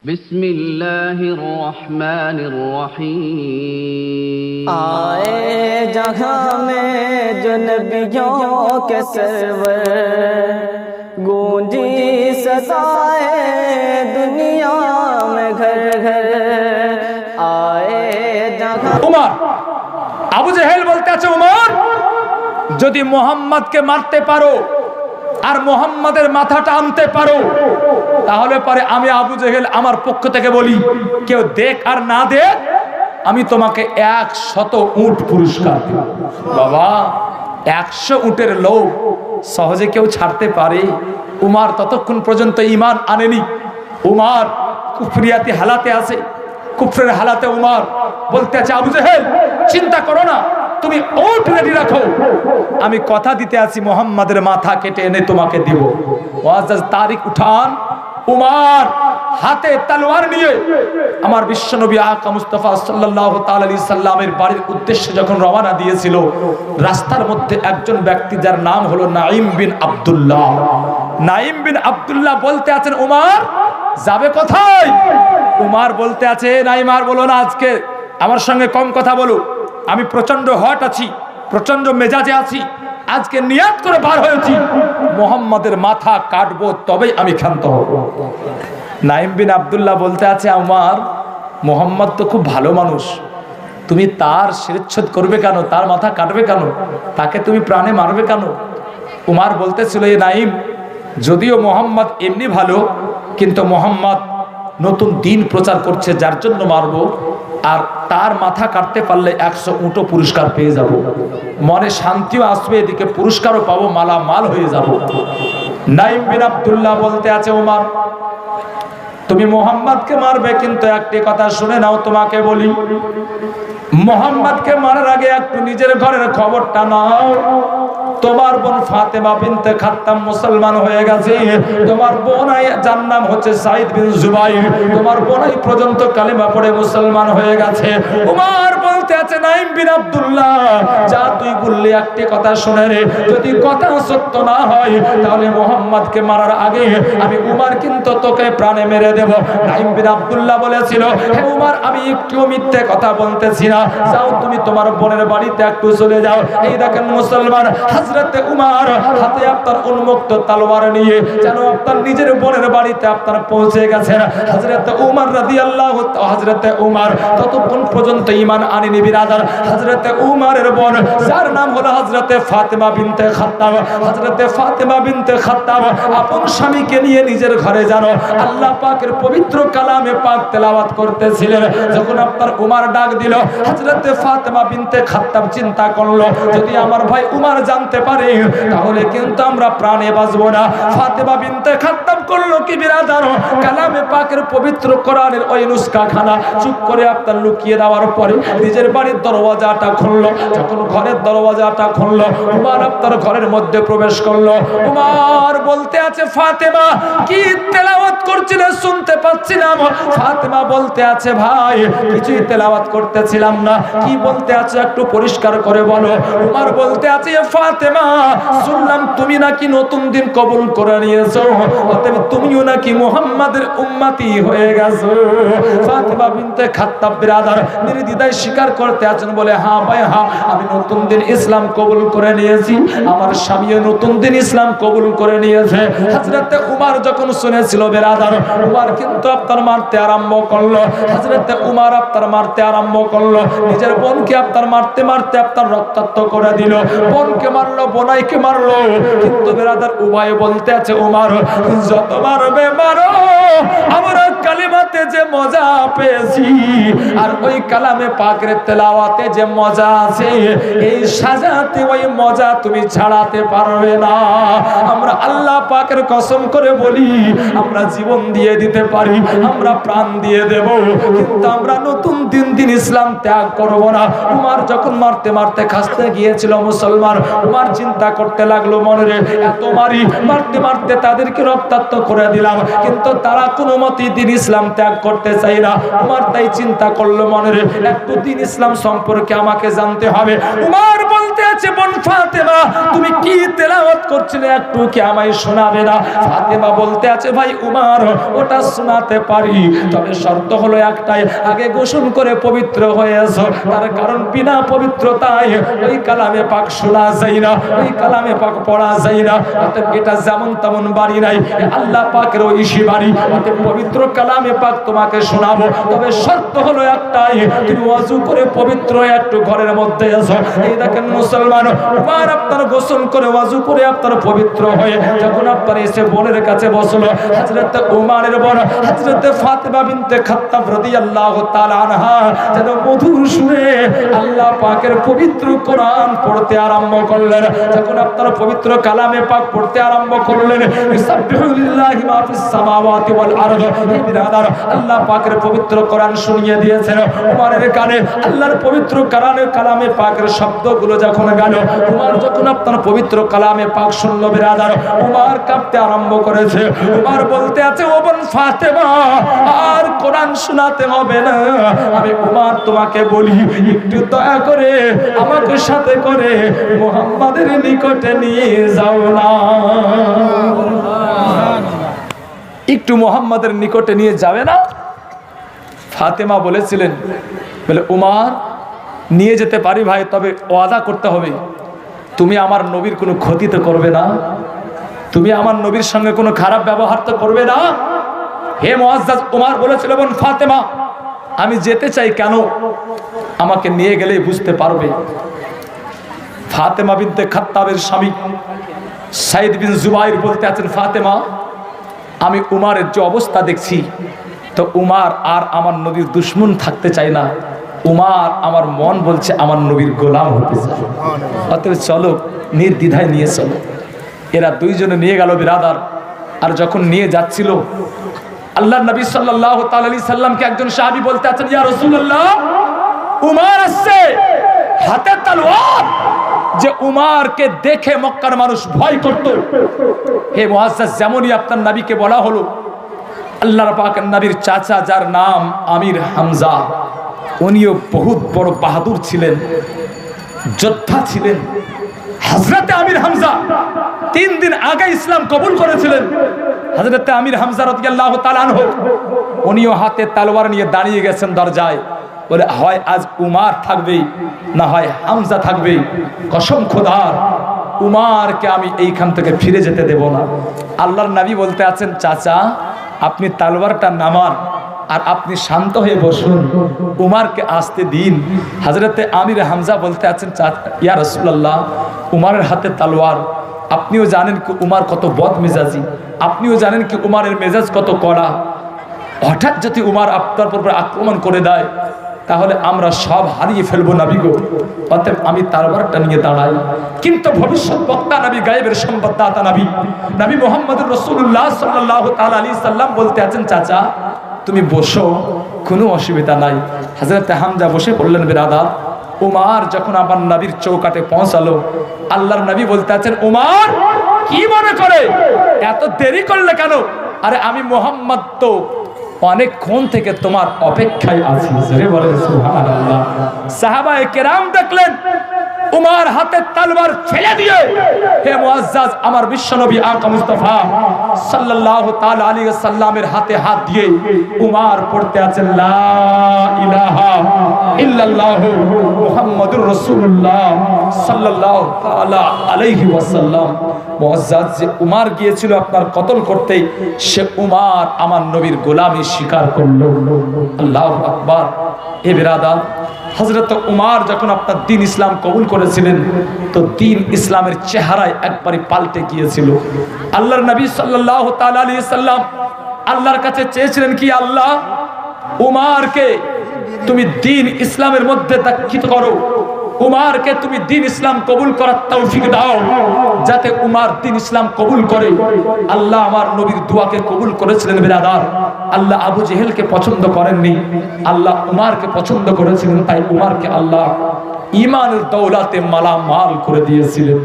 बिस्मिल्लाहिर रहमानिर रहीम। आए जहां में जो नबियों के सरवर गूंजी सदाए दुनिया में घर घर आए जहां। उमर আবু জেহেল বলতে আছে, উমর যদি মুহাম্মদকে মারতে পারো আর মুহাম্মাদের মাথাটা আনতে পারো তাহলে পরে আমি আবু জেহেল আমার পক্ষ থেকে বলি, কেউ দেখ আর না দেখ আমি তোমাকে 100 উট পুরস্কার দেব। বাবা 100 উটের লোভ সহজে কেউ ছাড়তে পারে? উমর ততক্ষণ পর্যন্ত ঈমান আনেনি। উমর কুফরিয়াতি হালাতে আছে, কুফরের হালাতে উমর বলতে আছে, আবু জেহেল চিন্তা করো না, তুমি উট রেডি রাখো, আমি কথা দিতে আছি মুহাম্মাদের মাথা কেটে এনে তোমাকে দিব। ওয়াজ তারিখ উঠান। উমর হাতে তলোয়ার নিয়ে আমার বিশ্বনবী আকা মুস্তাফা সাল্লাল্লাহু তাআলা আলাইহি সাল্লামের বাড়ির উদ্দেশ্যে যখন রওনা দিয়েছিল, রাস্তার মধ্যে একজন ব্যক্তি যার নাম হলো নাঈম বিন আব্দুল্লাহ। নাঈম বিন আব্দুল্লাহ বলতে আছেন, উমর যাবে কোথায়? উমর বলতে আছে, নাঈম আর বলো না, আজকে আমার সঙ্গে কম কথা বলো, আমি প্রচন্ড হট আছি, প্রচন্ড মেজাজে আছি, আজকে নিয়াত করে বার হয়েছি মুহাম্মাদের মাথা কাটবো তবেই আমি ক্ষান্ত হব। নাঈম বিন আব্দুল্লাহ বলতে আছে, উমর মুহাম্মদ তো খুব ভালো মানুষ, তুমি তার শিরচ্ছেদ করবে কেন, তার মাথা কাটবে কেন, তাকে তুমি প্রাণে মারবে কেন? উমর বলতেছিল, এ নাঈম যদিও মুহাম্মদ এমনি ভালো, কিন্তু মুহাম্মদ নতুন দিন প্রচার করছে যার জন্য মারবো, আর তার মাথা কাটতে পারলে 100 উটও পুরস্কার পেয়ে যাব, মনে শান্তিও আসবে, এদিকে পুরস্কারও পাবো, মালামাল হয়ে যাব। নাঈম বিন আব্দুল্লাহ বলতে আছে, উমর তুমি মুহাম্মদকে মারবে, কিন্তু একটি কথা শুনে নাও, তোমাকে বলি মুহাম্মদকে মারার আগে একটু নিজের ঘরের খবরটা নাও। তোমার বোন ফাতেমা বিনতে খাত্তাম মুসলমান হয়ে গেছে, তোমার বোনাই যার নাম হচ্ছে সাইদ বিন জুবাইর, তোমার বোনাই পর্যন্ত কালেমা পড়ে মুসলমান হয়ে গেছে। উমর বলতে আছে, নাঈম বিন আব্দুল্লাহ যা তুই বললি একটি কথা শুনে রে, যদি কথা সত্য না হয় তাহলে মুহাম্মদকে মারার আগে আমি উমর কিন্তু তোকে প্রাণে মেরে দেব। নাঈম বিন আব্দুল্লাহ বলেছিল, হে উমর আমি একটু মিথ্যে কথা বলতেছি না, যাও তুমি তোমার বোনের বাড়িতে একটু চলে যাও। এই দেখেন মুসলমান, হযরতে উমর হাতে আপনার উন্মুক্ত তলোয়ার নিয়ে যেন আপনার নিজের বোনের বাড়িতে আপনার পৌঁছে গেছেন। হযরতে উমর রাদিয়াল্লাহু তাআলা, হযরতে উমর ততক্ষণ পর্যন্ত ঈমান আনেনি বিরাদার। হযরতে উমরের বোন যার নাম হলো হযরতে ফাতেমা বিনতে খাত্তাব, হযরতে ফাতেমা বিনতে খাত্তাব আপন স্বামীকে নিয়ে নিজের ঘরে যেন আল্লাহ পাকের পবিত্র কালামে পাক তেলাওয়াত করতেছিলেন। যখন আপনার উমর ডাক দিল, হযরতে ফাতেমা বিনতে খাত্তাব চিন্তা করলো, যদি আমার ভাই উমর জানতে পারে তাহলে কিন্তু আমরা প্রাণে বাঁচবো না। ফাতেমা বিনতে খাত্তাব করলো কি বিরাদার, কালামে পাকের পবিত্র কোরআনের ওই নুসখাখানা চুপ করে আপনার লুকিয়ে দেওয়ার পরে নিজের বাড়ির দরওয়াজাটা খুললো। যখন ঘরের দরওয়াজাটা খুললো, উমর আপনার ঘরের মধ্যে প্রবেশ করলো। উমর বলতে আছে, ফাতেমা কি তেলাওয়াত করছিলে শুনতে পাচ্ছিলাম। ফাতেমা বলতে আছে, ভাই কিছুই তেলাওয়াত করতেছিলাম না, কি বলতে আছে একটু পরিষ্কার করে বলো। উমর বলতে আছে, ফাতেমা শুনলাম তুমি নাকি নতুন দিন কবুল করে নিয়েছো, অতএব তুমিও নাকি মুহাম্মাদের উম্মতি হয়ে গেছো। ফাতেমা বিনতে খাত্তাব বিরাদার নির্দ্বিধায় স্বীকার করতে আছেন, বলে হ্যাঁ ভাই হ্যাঁ, আমি নতুন দিন ইসলাম কবুল করে নিয়েছি, আমার স্বামীও নতুন দিন ইসলাম কবুল করে নিয়েছে। হযরতে উমর যখন শুনেছিল বিরাদার, উমর কিন্তু আপনার মারতে আরম্ভ করলো। হযরতে উমর আপনার মারতে আরম্ভ করলো, নিজের বোনকে আপনার মারতে মারতে আপনার রক্তাক্ত করে দিল। বোনকে মারলো, বোনাইকে মারলো, কিন্তু বিরাদার উভয় বলতে আছে, উমর যত মারবে মারো, আমরা কালিমাতে যে মজা পেয়েছি আর ওই কালামে পাকের তেলাওয়াতে যে মজা আছে, এই সাজাতে ওই মজা তুমি ছাড়াতে পারবে না। আমরা আল্লাহ পাকের কসম করে বলি, আমরা জীবন দিয়ে দিতে পারি, আমরা প্রাণ দিয়ে দেব, কিন্তু আমরা নতুন দিন ইসলাম ত্যাগ করব না। উমর যখন মারতে মারতে খাসতে গিয়েছিল মুসলমান, উমর চিন্তা করতে লাগলো, মনে রে এত মারি, মারতে মারতে তাদেরকে রক্তাক্ত করে দিলাম, কিন্তু তারা কোনো মতেই দিন ইসলাম ইসলাম ত্যাগ করতে চাই না। উমর তাই চিন্তা করলো মনের, একটু দিন ইসলাম সম্পর্কে আমাকে জানতে হবে। উমর বলতে আছে, বোন ফাতেমা তুমি কি তেলাওয়াত করছিলে একটু কি আমায় শোনাবে না? ফাতেমা বলতে আছে, ভাই উমর ওটা শোনাতে পারি, তবে শর্ত হলো একটাই, আগে গোসল করে পবিত্র হয়ে এসো। তার কারণ বিনা পবিত্রতায় ওই কালামে পাক শোনা যায় না, ওই কালামে পাক পড়া যায় না। অতএব এটা যেমন তেমন বাড়ি নাই, আল্লাহ পাকের ঐশী বাড়ি। অতএব পবিত্র কালামে পাক তোমাকে শোনাবো, তবে শর্ত হলো একটাই, তুমি ওয়াজু করে পবিত্র একটু ঘরের মধ্যে এসো। এই দেখেন মুসলমান, উমর আপনার গোসল করে ওয়াজু করে আপনার পবিত্র হয়ে যখন আপনার এসে বোনের কাছে বসলো, হযরত উমরের বোন হযরত ফাতেমা বিনতে খাত্তাব রাদিয়াল্লাহু তাআলা আনহা যেন মধুর সুরে আল্লাহ পাকের পবিত্র কোরআন পড়তে আরম্ভ করলেন। যখন আপনার পবিত্র কালামে পাক পড়তে আরম্ভ করলেন, ইসাব্বিহু লিল্লাহি মা ফিস সামাওয়াতি ওয়াল আরদ, বিরাদার আল্লাহ পাকের পবিত্র কোরআন শুনিয়ে দিয়েছেন উমরের কানে। আল্লাহর পবিত্র কালামে পাকের শব্দগুলো যখন গেল, উমর যখন আপনার পবিত্র কালামে পাক শুনলো, বিরাদার উমর কাঁপতে আরম্ভ করেছে। উমর বলতে আছে, ও বোন ফাতেমা আর কোরআন শোনাতে হবে না, আমি উমর তোমাকে বলি একটু দয়া করে আমাকে সাথে করে মুহাম্মাদের নিকটে নিয়ে যাও না, একটু মুহাম্মাদের নিকটে নিয়ে যাবে না? ফাতেমা বলেছিলেন, বলে উমর নিয়ে যেতে পারি ভাই, তবে ওয়াদা করতে হবে তুমি আমার নবীর কোনো ক্ষতি তো করবে না, তুমি আমার নবীর সঙ্গে কোনো খারাপ ব্যবহার তো করবে না। হে মুআজ্জাজ, উমর বলেছিল, বোন ফাতেমা আমি যেতে চাই, কেন? আমাকে নিয়ে গেলেই বুঝতে পারবে। ফাতেমা বিনতে খাত্তাবের স্বামী সাইদ বিন জুবাইর বলতে আছেন, ফাতেমা আমি উমরের যে অবস্থা দেখছি, তো উমর আর আমার নবীর দুশমন থাকতে চাই না, উমর আমার মন বলছে আমার নবীর গোলাম হতে চাই, অতএব চলো নির্দ্বিধায় নিয়ে চলো। এরা দুইজনে নিয়ে গেল বিরাদার। আর যখন নিয়ে যাচ্ছিল, আল্লাহ নবী সাল্লাল্লাহু তাআলা আলাইহি সাল্লামকে একজন সাহাবী বলতে আছেন, ইয়া রাসূলুল্লাহ উমর আসছে হাতে তলোয়ার, যে উমরকে দেখে মক্কার মানুষ ভয় করত। হে মুআজ্জাজ, যেমনই আপনার নবীকে বলা হলো, আল্লাহর পাকের নবীর চাচা যার নাম আমির হামজা, উনিও বহুত বড় বাহাদুর ছিলেন, যোদ্ধা ছিলেন। হযরতে আমির হামজা 3 দিন আগে ইসলাম কবুল করেছিলেন। হযরতে আমির হামজা রাদিয়াল্লাহু তাআলা আনহু উনিও হাতে তলোয়ার নিয়ে দাঁড়িয়ে গেছেন দরজায়, বলে হয় আজ উমর থাকবে না হয় হামজা থাকবে, কসম খোদার উমরকে আমি এইখান থেকে ফিরে যেতে দেব না। আল্লাহর নবী বলতে আছেন, চাচা আপনি তলোয়ারটা নামান আর আপনি শান্ত হয়ে বসুন, উমরকে আসতে দিন। হযরতে আমির হামজা বলতে আছেন, ইয়া রাসূলুল্লাহ উমরের হাতে তলোয়ার, আপনিও জানেন কি উমর কত বদমেজাজি, আপনিও জানেন কি উমরের মেজাজ কত কড়া, হঠাৎ যদি উমর আপনার উপর আক্রমণ করে দেয় তাহলে আমরা সব হারিয়ে ফেলবো নবী গো, অতএব আমি তলোয়ারটা নিয়ে দাঁড়াই। কিন্তু ভবিষ্যৎ বক্তা নবী, গায়েবের সংবাদদাতা নবী, নবী মুহাম্মদুর রাসূলুল্লাহ সাল্লাল্লাহু তাআলা আলাইহি সাল্লাম বলতে আছেন, চাচা তুমি বসো, কোনো অসুবিধা নাই। হযরতে হামজা বসে পড়লেন বিরাদার। উমর যখন আমার নবীর চৌকাটে পৌঁছালো, আল্লাহর নবী বলতে আছেন, উমর কি মনে করে এত দেরি করলে কেন? আরে আমি মুহাম্মদ তো অনেকক্ষণ থেকে তোমার অপেক্ষায় আছি। সুবহানাল্লাহ। সাহাবায়ে কেরাম দেখলেন উমর হাতে তলোয়ার ফেলে দিয়ে, হে মুআজ্জাজ আমার বিশ্বনবী আকা মুস্তাফা সাল্লাল্লাহু তাআলা আলাইহি ওয়াসাল্লামের হাতে হাত দিয়ে উমর পড়তে আছেন, লা ইলাহা ইল্লাল্লাহ মুহাম্মাদুর রাসূলুল্লাহ সাল্লাল্লাহু তাআলা আলাইহি ওয়াসাল্লাম। মুআজ্জাজ যে উমর গিয়েছিল আপনার কতল করতে, সে উমর আমার নবীর গোলামি স্বীকার করলো। আল্লাহু আকবার। এ বিরাদার, হযরত উমর যখন আপনার দ্বীন ইসলাম কবুল করেছিলেন, তো দ্বীন ইসলামের চেহারায় একবারই পাল্টে গিয়েছিল। আল্লাহর নবী সাল্লাল্লাহু তাআলা আলাইহি সাল্লাম আল্লাহর কাছে চেয়েছিলেন কি, আল্লাহ উমরকে তুমি দ্বীন ইসলামের মধ্যে দীক্ষিত করো, উমরকে তুমি দ্বীন ইসলাম কবুল করার তৌফিক দাও, যাতে উমর দ্বীন ইসলাম কবুল করে। আল্লাহ আমার নবীর দোয়াকে কবুল করেছিলেন বিরাদার। আল্লাহ আবু জেহেলকে পছন্দ করেননি, আল্লাহ উমরকে পছন্দ করেছিলেন, তাই উমরকে আল্লাহ ঈমানের দৌলতে মালামাল করে দিয়েছিলেন।